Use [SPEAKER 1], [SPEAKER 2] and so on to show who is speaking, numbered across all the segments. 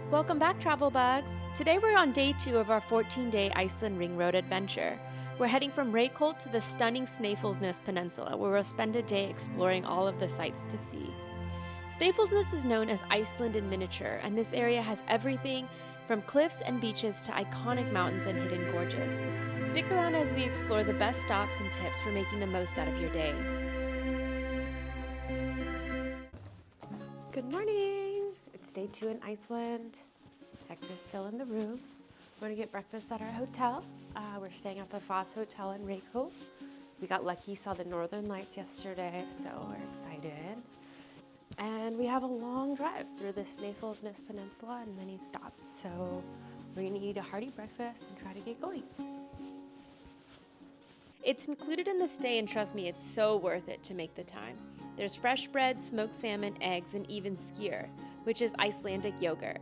[SPEAKER 1] Welcome back, travel bugs! Today we're on day 2 of our 14-day Iceland Ring Road adventure. We're heading from Reykholt to the stunning Snaefellsnes Peninsula, where we'll spend a day exploring all of the sights to see. Snaefellsnes is known as Iceland in miniature, and this area has everything from cliffs and beaches to iconic mountains and hidden gorges. Stick around as we explore the best stops and tips for making the most out of your day. Good morning! It's day 2 in Iceland. Hector's still in the room. We're gonna get breakfast at our hotel. We're staying at the Fosshotel in Reykjavik. We got lucky, saw the northern lights yesterday, so we're excited. And we have a long drive through the Snaefellsnes Peninsula and many stops. So we're gonna eat a hearty breakfast and try to get going. It's included in the stay, and trust me, it's so worth it to make the time. There's fresh bread, smoked salmon, eggs, and even skyr, which is Icelandic yogurt.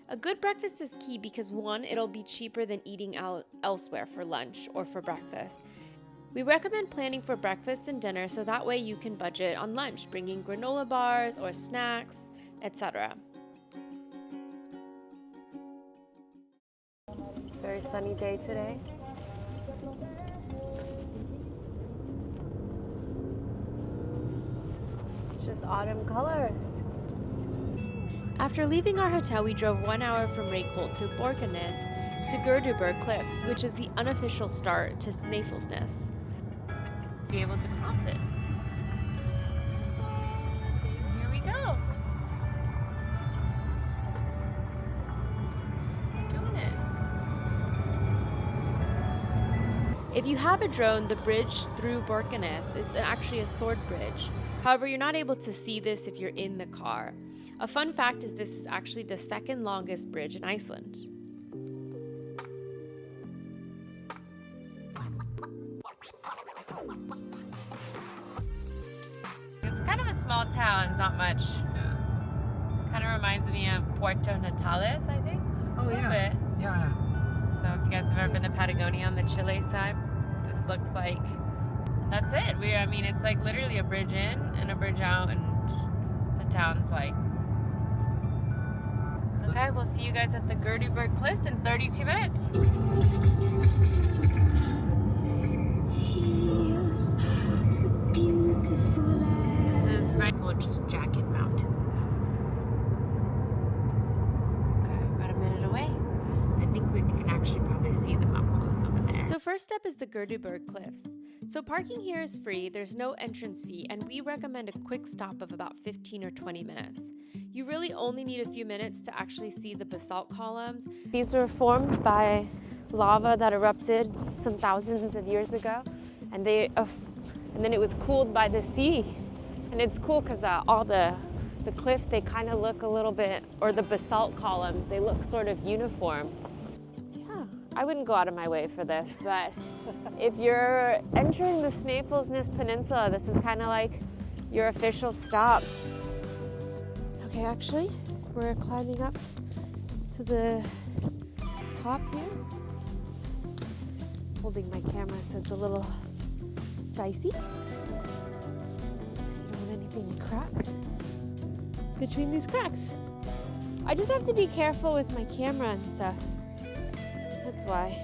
[SPEAKER 1] A good breakfast is key because 1, it'll be cheaper than eating out elsewhere for lunch or for breakfast. We recommend planning for breakfast and dinner so that way you can budget on lunch, bringing granola bars or snacks, etc. It's a very sunny day today. It's just autumn colors. After leaving our hotel, we drove 1 hour from Reykholt to Borgarnes to Gerduberg Cliffs, which is the unofficial start to Snaefellsnes. Be able to cross it. Here we go. We're doing it. If you have a drone, the bridge through Borgarnes is actually a sword bridge. However, you're not able to see this if you're in the car. A fun fact is this is actually the second longest bridge in Iceland. It's kind of a small town, it's not much.
[SPEAKER 2] Yeah.
[SPEAKER 1] Kind of reminds me of Puerto Natales, I think.
[SPEAKER 2] Oh,
[SPEAKER 1] a little
[SPEAKER 2] yeah.
[SPEAKER 1] bit.
[SPEAKER 2] Yeah.
[SPEAKER 1] So if you guys have ever been to Patagonia on the Chile side, this looks like, and that's it. It's like literally a bridge in and a bridge out, and the town's like. Okay, we'll see you guys at the Gerduberg Cliffs in 32 minutes. This is right, just jagged mountains. Okay, about a minute away. I think we can actually probably see them up close over there. So first step is the Gerduberg Cliffs. So parking here is free, there's no entrance fee, and we recommend a quick stop of about 15 or 20 minutes. You really only need a few minutes to actually see the basalt columns. These were formed by lava that erupted some thousands of years ago, and then it was cooled by the sea. And it's cool because all the cliffs, they kind of look a little bit, or the basalt columns, they look sort of uniform. Yeah, I wouldn't go out of my way for this, but if you're entering the Snaefellsnes Peninsula, this is kind of like your official stop. Okay, actually, we're climbing up to the top here. Holding my camera so it's a little dicey, because you don't want anything to crack between these cracks. I just have to be careful with my camera and stuff. That's why.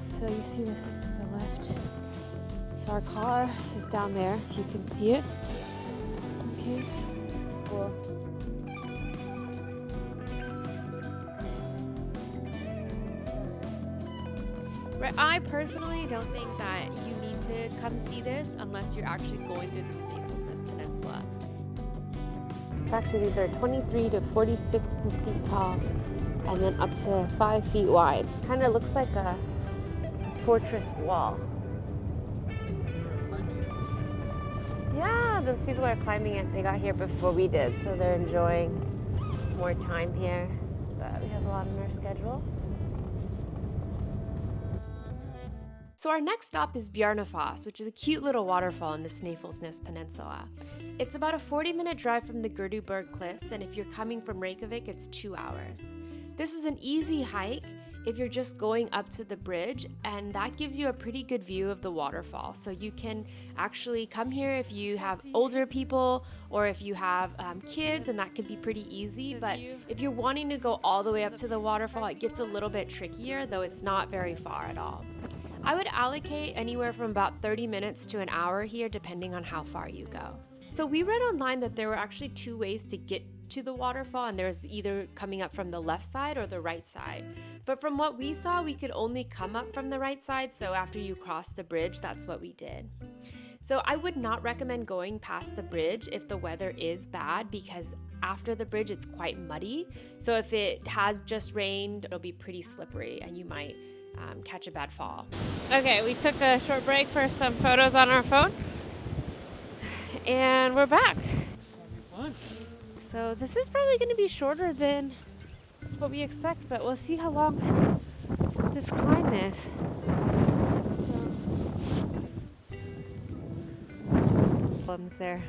[SPEAKER 1] So you see this is to the left. So our car is down there, if you can see it. Okay, cool. I personally don't think that you need to come see this unless you're actually going through the Snaefellsnes Peninsula. So actually these are 23 to 46 feet tall and then up to 5 feet wide. Kind of looks like a fortress wall. Yeah, those people are climbing it. They got here before we did, so they're enjoying more time here. But we have a lot on our schedule. So our next stop is Bjarnafoss, which is a cute little waterfall in the Snaefellsnes Peninsula. It's about a 40-minute drive from the Gerduberg Cliffs, and if you're coming from Reykjavik, it's 2 hours. This is an easy hike. if you're just going up to the bridge, and that gives you a pretty good view of the waterfall. So you can actually come here if you have older people or if you have kids, and that could be pretty easy. But if you're wanting to go all the way up to the waterfall, it gets a little bit trickier, though it's not very far at all. I would allocate anywhere from about 30 minutes to an hour here, depending on how far you go. So we read online that there were actually 2 ways to get to the waterfall, and there's either coming up from the left side or the right side. But from what we saw, we could only come up from the right side, so after you cross the bridge, that's what we did. So I would not recommend going past the bridge if the weather is bad, because after the bridge it's quite muddy. So if it has just rained, it'll be pretty slippery and you might catch a bad fall.
[SPEAKER 2] Okay, we took a short break for some photos on our phone, and we're back. So this is probably going to be shorter than what we expect, but we'll see how long this climb is.
[SPEAKER 1] Problems there.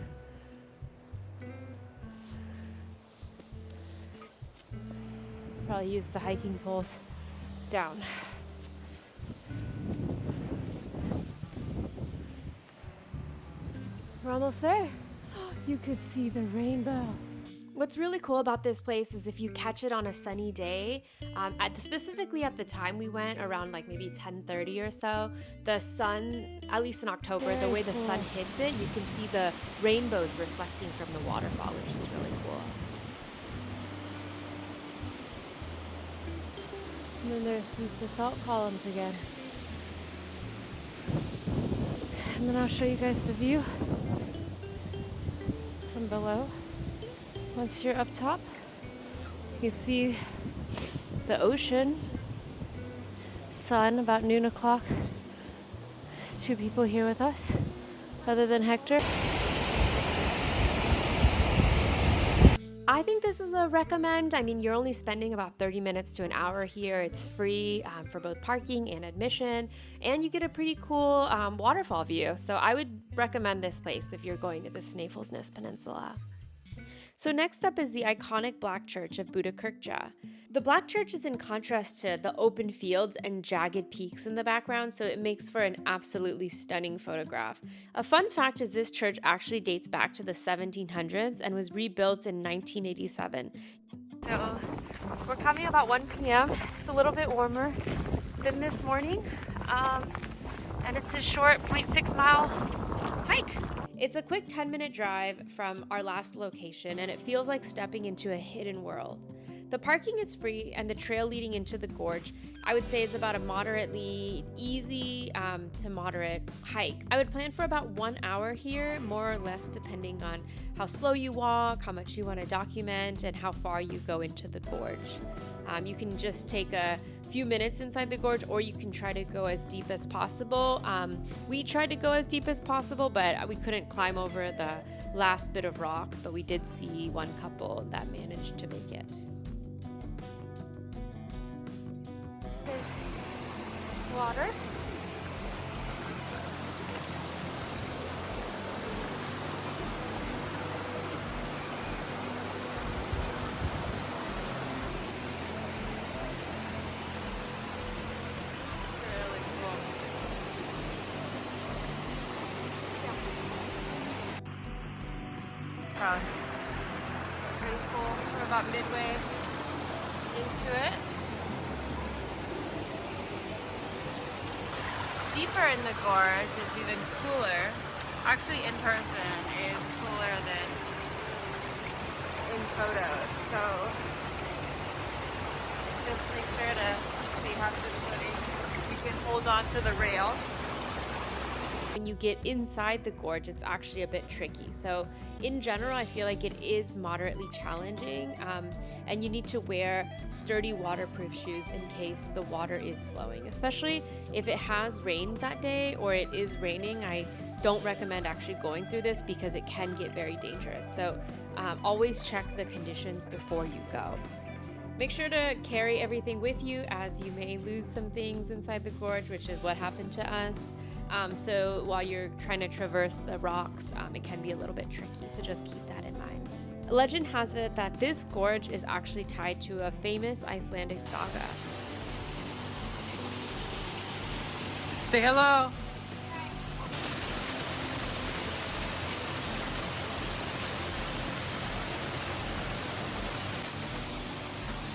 [SPEAKER 2] Probably use the hiking poles down. We're almost there. You could see the rainbow.
[SPEAKER 1] What's really cool about this place is if you catch it on a sunny day, specifically at the time we went, around like maybe 10:30 or so, the sun, at least in October, the way the sun hits it, you can see the rainbows reflecting from the waterfall, which is really cool.
[SPEAKER 2] And then there's these basalt columns again. And then I'll show you guys the view from below. Once you're up top, you see the ocean, sun about noon o'clock. There's 2 people here with us, other than Hector.
[SPEAKER 1] I think this was a recommend. I mean, you're only spending about 30 minutes to an hour here. It's free for both parking and admission, and you get a pretty cool waterfall view. So I would recommend this place if you're going to the Snaefellsness Peninsula. So next up is the iconic Black Church of Kirkjufell. The Black Church is in contrast to the open fields and jagged peaks in the background, so it makes for an absolutely stunning photograph. A fun fact is this church actually dates back to the 1700s and was rebuilt in 1987.
[SPEAKER 2] So we're coming about 1 p.m. It's a little bit warmer than this morning, and it's a short 0.6 mile hike.
[SPEAKER 1] It's a quick 10-minute drive from our last location, and it feels like stepping into a hidden world. The parking is free, and the trail leading into the gorge, I would say, is about a moderately easy to moderate hike. I would plan for about 1 hour here, more or less, depending on how slow you walk, how much you want to document, and how far you go into the gorge. You can just take a few minutes inside the gorge, or you can try to go as deep as possible. We tried to go as deep as possible, but we couldn't climb over the last bit of rocks, but we did see one couple that managed to make it.
[SPEAKER 2] There's water. Pretty cool. We're about midway into it. Deeper in the gorge is even cooler. Actually, in person is cooler than in photos. So just make sure to stay half the footing. You can hold on to the rail.
[SPEAKER 1] When you get inside the gorge, it's actually a bit tricky. So in general, I feel like it is moderately challenging, and you need to wear sturdy waterproof shoes in case the water is flowing, especially if it has rained that day or it is raining. I don't recommend actually going through this because it can get very dangerous. So always check the conditions before you go. Make sure to carry everything with you, as you may lose some things inside the gorge, which is what happened to us. So while you're trying to traverse the rocks, it can be a little bit tricky, so just keep that in mind. Legend has it that this gorge is actually tied to a famous Icelandic saga.
[SPEAKER 3] Say hello.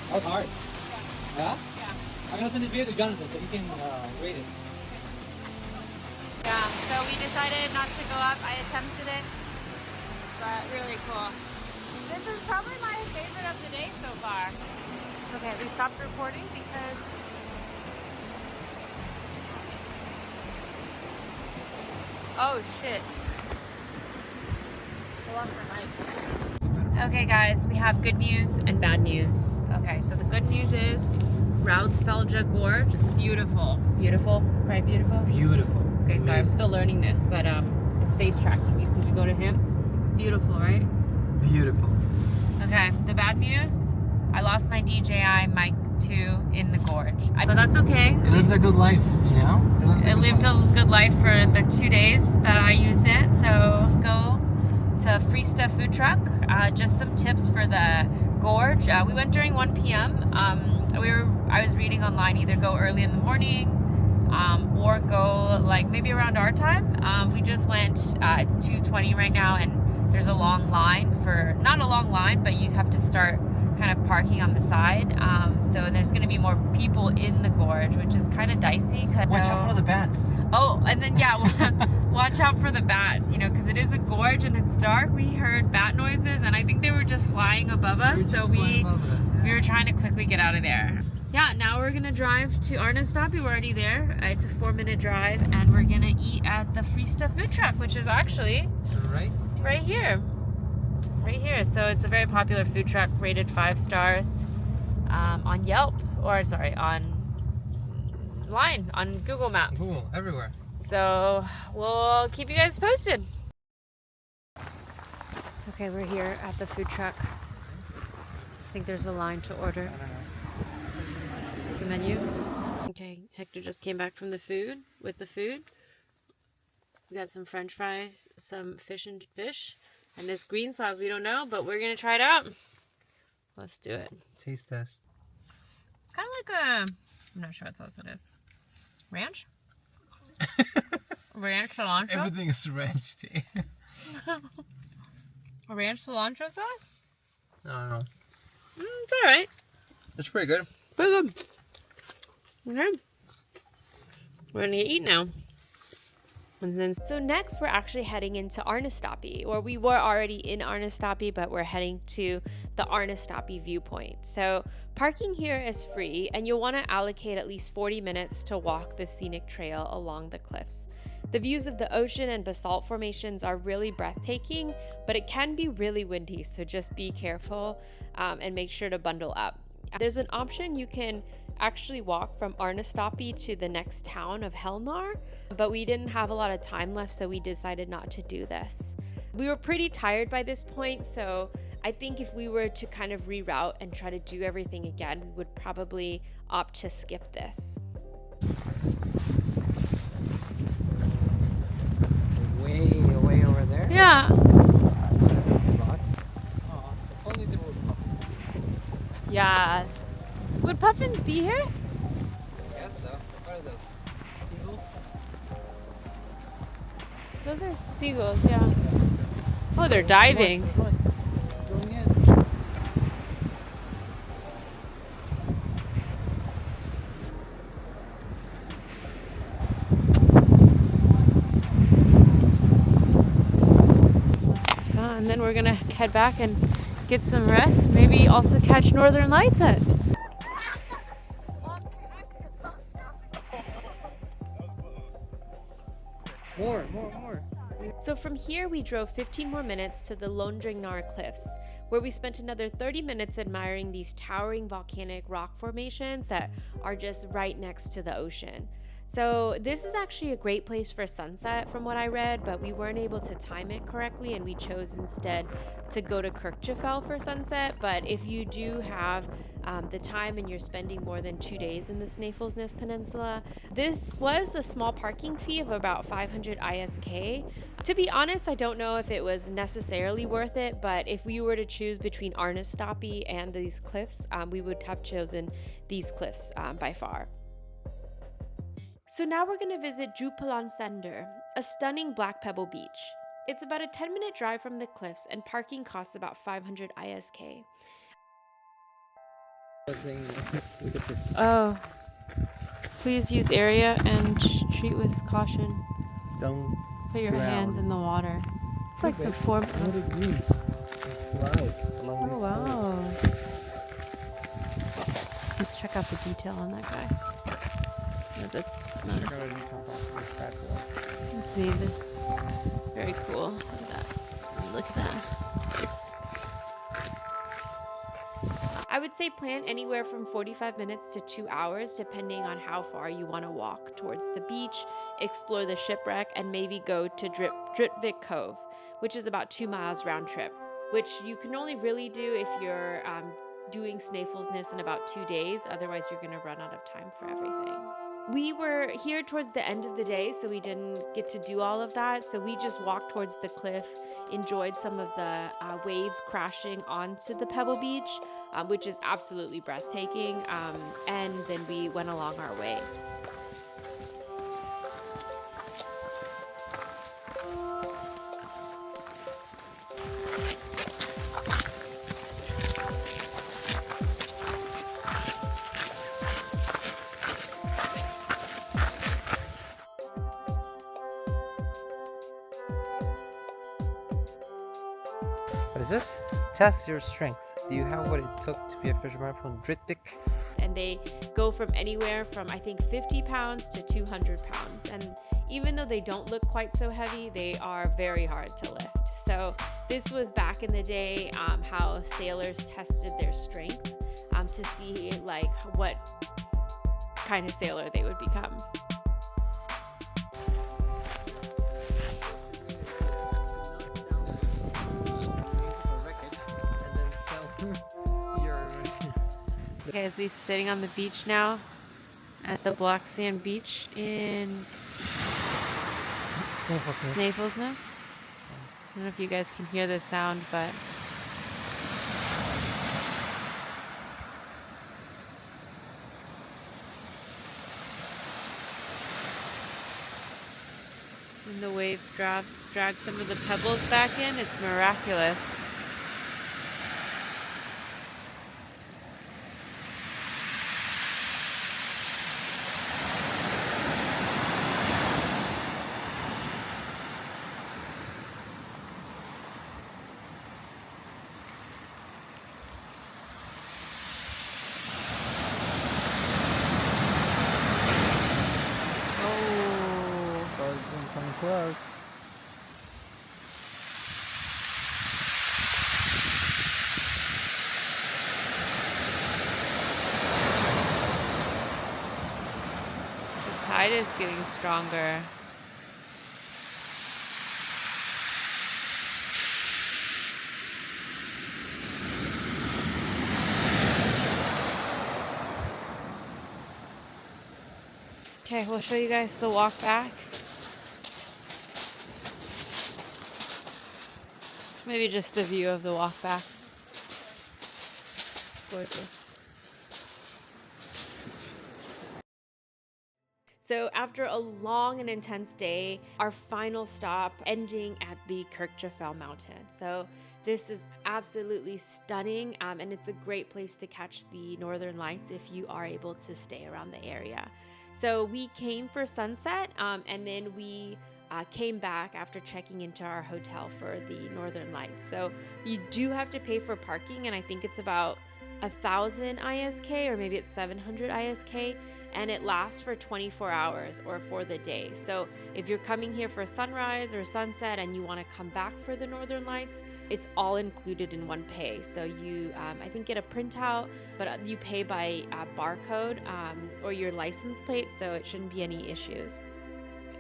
[SPEAKER 3] That was hard. Yeah? Yeah. I'm gonna send this video to Jonathan so he can rate it.
[SPEAKER 1] Yeah, so we decided not to go up. I attempted it, but really cool. This is probably my favorite of the day so far. Okay, we stopped recording because oh shit. I lost my mic. Okay guys, we have good news and bad news. Okay, so the good news is Raudfeldsgja Gorge. Beautiful. Beautiful? Right, beautiful?
[SPEAKER 3] Beautiful.
[SPEAKER 1] Okay, sorry, I'm still learning this, but it's face tracking. You see, we go to him. Beautiful, right?
[SPEAKER 3] Beautiful.
[SPEAKER 1] Okay, the bad news, I lost my DJI Mic 2 in the gorge. But that's okay.
[SPEAKER 3] It lives a good life, you know?
[SPEAKER 1] It lived a good life for the 2 days that I used it. So go to Free Stuff Food Truck. Just some tips for the gorge. We went during 1 p.m. I was reading online, either go early in the morning or go like maybe around our time. We just went, it's 2:20 right now, and there's a long line for, not a long line, but you have to start kind of parking on the side. So there's going to be more people in the gorge, which is kind of dicey.
[SPEAKER 3] Watch out for the bats.
[SPEAKER 1] Oh, and then yeah, watch out for the bats, you know, because it is a gorge and it's dark. We heard bat noises and I think they were just flying above us. So we were trying to quickly get out of there. Yeah, now we're going to drive to Arnarstapi. We're already there. It's a 4-minute drive and we're going to eat at the Free Stuff Food Truck, which is actually right here. Right here. So it's a very popular food truck, rated 5 stars on Yelp, or sorry, on Google Maps.
[SPEAKER 3] Google, everywhere.
[SPEAKER 1] So we'll keep you guys posted. Okay, we're here at the food truck. I think there's a line to order. The menu. Okay, Hector just came back from the food with the food. We got some French fries, some fish, and this green sauce we don't know, but we're gonna try it out. Let's do it.
[SPEAKER 3] Taste test.
[SPEAKER 1] It's kind of like a, I'm not sure what sauce it is. Ranch? Ranch cilantro?
[SPEAKER 3] Everything is ranch tea.
[SPEAKER 1] A ranch cilantro sauce?
[SPEAKER 3] No.
[SPEAKER 1] It's alright.
[SPEAKER 3] It's pretty good.
[SPEAKER 1] Pretty good. Okay. We're gonna eat now. And then, so next we're actually heading into Arnarstapi, or we were already in Arnarstapi, but we're heading to the Arnarstapi viewpoint. So parking here is free and you'll want to allocate at least 40 minutes to walk the scenic trail along the cliffs. The views of the ocean and basalt formations are really breathtaking, but it can be really windy, so just be careful and make sure to bundle up. There's an option you can actually walk from Arnarstapi to the next town of Helnar, but we didn't have a lot of time left, so we decided not to do this. We were pretty tired by this point, so I think if we were to kind of reroute and try to do everything again, we would probably opt to skip this.
[SPEAKER 3] Way over there?
[SPEAKER 1] Yeah. Yeah. Would puffins be here?
[SPEAKER 3] I guess so. What are those? Seagulls?
[SPEAKER 1] Those are seagulls, yeah. Oh, they're diving.
[SPEAKER 3] Going in.
[SPEAKER 1] And then we're gonna head back and get some rest, and maybe also catch northern lights at.
[SPEAKER 3] More.
[SPEAKER 1] So from here we drove 15 more minutes to the Londrangar Cliffs, where we spent another 30 minutes admiring these towering volcanic rock formations that are just right next to the ocean. So this is actually a great place for sunset from what I read, but we weren't able to time it correctly and we chose instead to go to Kirkjufell for sunset. But if you do have the time and you're spending more than 2 days in the Snaefellsness Peninsula, this was a small parking fee of about 500 ISK. To be honest, I don't know if it was necessarily worth it, but if we were to choose between Arnarstapi and these cliffs, we would have chosen these cliffs by far. So now we're going to visit Djupalonssandur, a stunning black pebble beach. It's about a 10-minute drive from the cliffs, and parking costs about 500 ISK.
[SPEAKER 2] Oh, please use area and treat with caution.
[SPEAKER 3] Don't
[SPEAKER 2] Put your hands in the water. It's like the form
[SPEAKER 3] what
[SPEAKER 2] of...
[SPEAKER 3] it means. It's right along
[SPEAKER 2] Oh, wow. Let's check out the detail on that guy. No, that's not... Let's see this. Very cool. Look at that. Look at that.
[SPEAKER 1] I would say plan anywhere from 45 minutes to 2 hours, depending on how far you want to walk towards the beach, explore the shipwreck, and maybe go to Gerduberg Cove, which is about 2 miles round trip, which you can only really do if you're doing Snaefellsness in about 2 days. Otherwise, you're going to run out of time for everything. We were here towards the end of the day, so we didn't get to do all of that. So we just walked towards the cliff, enjoyed some of the waves crashing onto the pebble beach, which is absolutely breathtaking. And then we went along our way.
[SPEAKER 3] What is this? Test your strength. Do you have what it took to be a fisherman from Gerduberg?
[SPEAKER 1] And they go from anywhere from, I think, 50 pounds to 200 pounds. And even though they don't look quite so heavy, they are very hard to lift. So this was back in the day, how sailors tested their strength to see like what kind of sailor they would become.
[SPEAKER 2] Okay, as we're sitting on the beach now at the black sand beach in Snaefellsness. I don't know if you guys can hear the sound, but when the waves drag some of the pebbles back in, it's miraculous.
[SPEAKER 3] Close.
[SPEAKER 2] The tide is getting stronger. Okay, we'll show you guys the walk back. Maybe just the view of the walk back. Gorgeous.
[SPEAKER 1] So after a long and intense day, our final stop ending at the Kirkjufell mountain. So this is absolutely stunning, and it's a great place to catch the northern lights if you are able to stay around the area. So we came for sunset, and then we came back after checking into our hotel for the northern lights. So you do have to pay for parking, and I think it's about 1,000 ISK, or maybe it's 700 ISK, and it lasts for 24 hours or for the day. So if you're coming here for sunrise or sunset and you want to come back for the northern lights, it's all included in one pay. So you, I think, get a printout, but you pay by barcode or your license plate, so it shouldn't be any issues.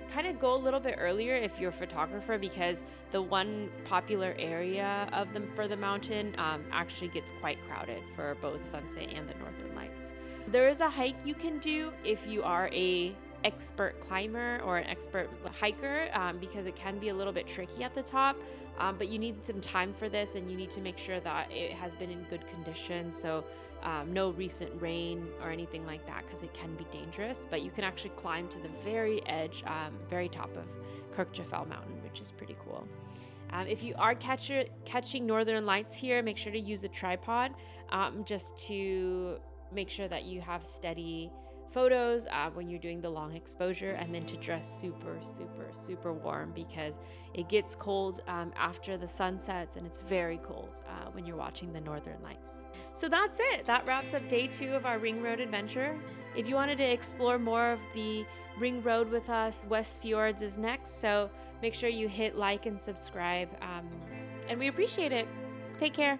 [SPEAKER 1] Kind of go a little bit earlier if you're a photographer, because the one popular area of them for the mountain actually gets quite crowded for both sunset and the northern lights. There is a hike you can do if you are a expert climber or an expert hiker because it can be a little bit tricky at the top. But you need some time for this, and you need to make sure that it has been in good condition. So no recent rain or anything like that, because it can be dangerous. But you can actually climb to the very edge, very top of Kirkjufell mountain, which is pretty cool. If you are catching northern lights here, make sure to use a tripod just to make sure that you have steady photos when you're doing the long exposure, and then to dress super, super, super warm because it gets cold after the sun sets, and it's very cold when you're watching the northern lights. So that's it. That wraps up day 2 of our Ring Road adventure. If you wanted to explore more of the Ring Road with us, West Fjords is next. So make sure you hit like and subscribe, and we appreciate it. Take care.